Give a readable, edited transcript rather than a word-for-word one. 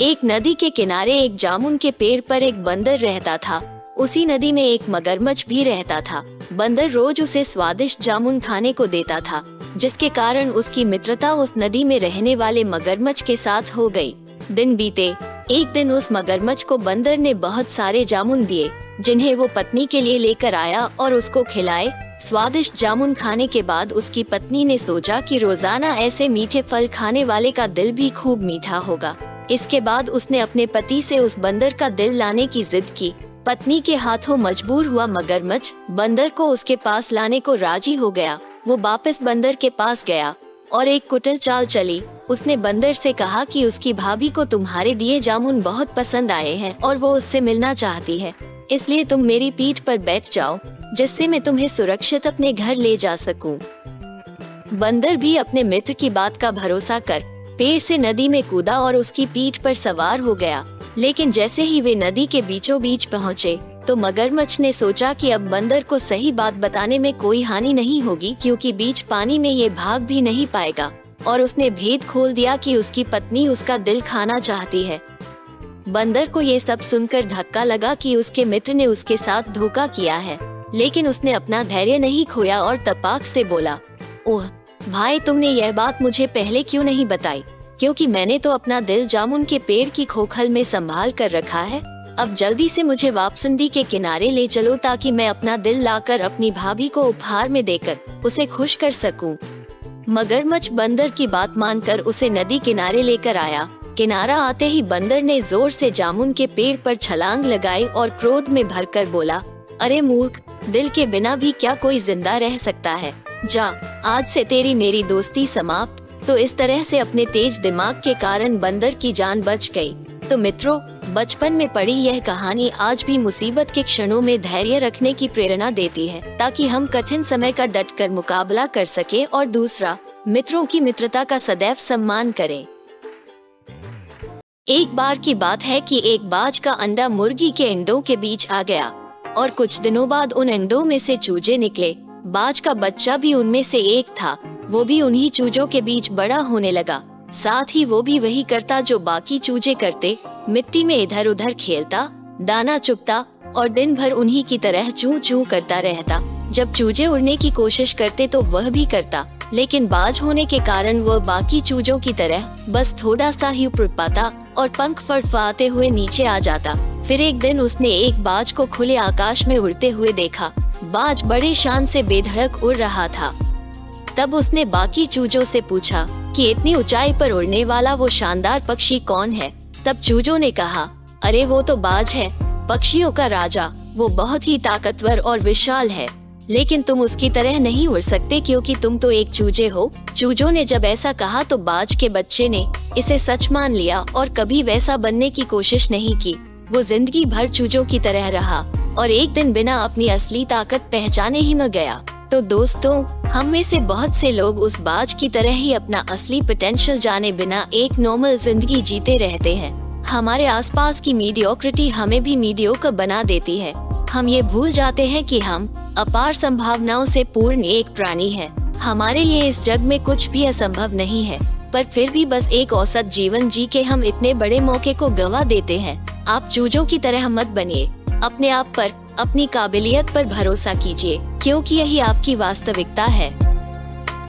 एक नदी के किनारे एक जामुन के पेड़ पर एक बंदर रहता था। उसी नदी में एक मगरमच्छ भी रहता था। बंदर रोज उसे स्वादिष्ट जामुन खाने को देता था, जिसके कारण उसकी मित्रता उस नदी में रहने वाले मगरमच्छ के साथ हो गई। दिन बीते, एक दिन उस मगरमच्छ को बंदर ने बहुत सारे जामुन दिए, जिन्हें वो पत्नी के लिए लेकर आया और उसको खिलाए। स्वादिष्ट जामुन खाने के बाद उसकी पत्नी ने सोचा कि रोजाना ऐसे मीठे फल खाने वाले का दिल भी खूब मीठा होगा। इसके बाद उसने अपने पति से उस बंदर का दिल लाने की जिद की। पत्नी के हाथों मजबूर हुआ मगरमच्छ बंदर को उसके पास लाने को राजी हो गया। वो वापस बंदर के पास गया और एक कुटिल चाल चली। उसने बंदर से कहा कि उसकी भाभी को तुम्हारे दिए जामुन बहुत पसंद आए हैं और वो उससे मिलना चाहती है, इसलिए तुम मेरी पीठ पर बैठ जाओ, जिससे मैं तुम्हें सुरक्षित अपने घर ले जा सकूं। बंदर भी अपने मित्र की बात का भरोसा कर पेड़ से नदी में कूदा और उसकी पीठ पर सवार हो गया। लेकिन जैसे ही वे नदी के बीचों बीच पहुँचे तो मगरमच्छ ने सोचा कि अब बंदर को सही बात बताने में कोई हानि नहीं होगी, क्योंकि बीच पानी में ये भाग भी नहीं पाएगा। और उसने भेद खोल दिया कि उसकी पत्नी उसका दिल खाना चाहती है। बंदर को ये सब सुनकर धक्का लगा कि उसके मित्र ने उसके साथ धोखा किया है, लेकिन उसने अपना धैर्य नहीं खोया और तपाक से बोला, ओह भाई, तुमने यह बात मुझे पहले क्यों नहीं बताई? क्योंकि मैंने तो अपना दिल जामुन के पेड़ की खोखल में संभाल कर रखा है। अब जल्दी से मुझे वापसंदी के किनारे ले चलो, ताकि मैं अपना दिल लाकर अपनी भाभी को उपहार में देकर उसे खुश कर सकूं। मगरमच्छ बंदर की बात मानकर उसे नदी किनारे लेकर आया। किनारा आते ही बंदर ने जोर से जामुन के पेड़ पर छलांग लगाई और क्रोध में भरकर बोला, अरे मूर्ख, दिल के बिना भी क्या कोई जिंदा रह सकता है? जा, आज से तेरी मेरी दोस्ती समाप्त। तो इस तरह से अपने तेज दिमाग के कारण बंदर की जान बच गई। तो मित्रों, बचपन में पढ़ी यह कहानी आज भी मुसीबत के क्षणों में धैर्य रखने की प्रेरणा देती है, ताकि हम कठिन समय का डटकर मुकाबला कर सके और दूसरा, मित्रों की मित्रता का सदैव सम्मान करें। एक बार की बात है कि एक बाज का अंडा मुर्गी के अंडों के बीच आ गया और कुछ दिनों बाद उन अंडों में से चूजे निकले। बाज का बच्चा भी उनमें से एक था। वो भी उन्हीं चूजों के बीच बड़ा होने लगा। साथ ही वो भी वही करता जो बाकी चूजे करते, मिट्टी में इधर उधर खेलता, दाना चुगता और दिन भर उन्हीं की तरह चूं चूं करता रहता। जब चूजे उड़ने की कोशिश करते तो वह भी करता, लेकिन बाज होने के कारण वह बाकी चूजों की तरह बस थोड़ा सा ही उड़ पाता और पंख फड़फड़ाते हुए नीचे आ जाता। फिर एक दिन उसने एक बाज को खुले आकाश में उड़ते हुए देखा। बाज बड़े शान से बेधड़क उड़ रहा था। तब उसने बाकी चूजों से पूछा कि इतनी ऊंचाई पर उड़ने वाला वो शानदार पक्षी कौन है? तब चूजों ने कहा, अरे वो तो बाज है, पक्षियों का राजा। वो बहुत ही ताकतवर और विशाल है, लेकिन तुम उसकी तरह नहीं उड़ सकते, क्योंकि तुम तो एक चूजे हो। चूजों ने जब ऐसा कहा तो बाज के बच्चे ने इसे सच मान लिया और कभी वैसा बनने की कोशिश नहीं की। वो जिंदगी भर चूजों की तरह रहा और एक दिन बिना अपनी असली ताकत पहचाने ही मर गया। तो दोस्तों, हम में से बहुत से लोग उस बाज की तरह ही अपना असली पोटेंशियल जाने बिना एक नॉर्मल जिंदगी जीते रहते हैं। हमारे आसपास की मीडियोक्रिटी हमें भी मीडियोकर बना देती है। हम ये भूल जाते हैं कि हम अपार संभावनाओं से पूर्ण एक प्राणी हैं। हमारे लिए इस जग में कुछ भी असंभव नहीं है, पर फिर भी बस एक औसत जीवन जी के हम इतने बड़े मौके को गंवा देते हैं। आप चूजों की तरह मत बनिए। अपने आप पर, अपनी काबिलियत पर भरोसा कीजिए, क्योंकि यही आपकी वास्तविकता है।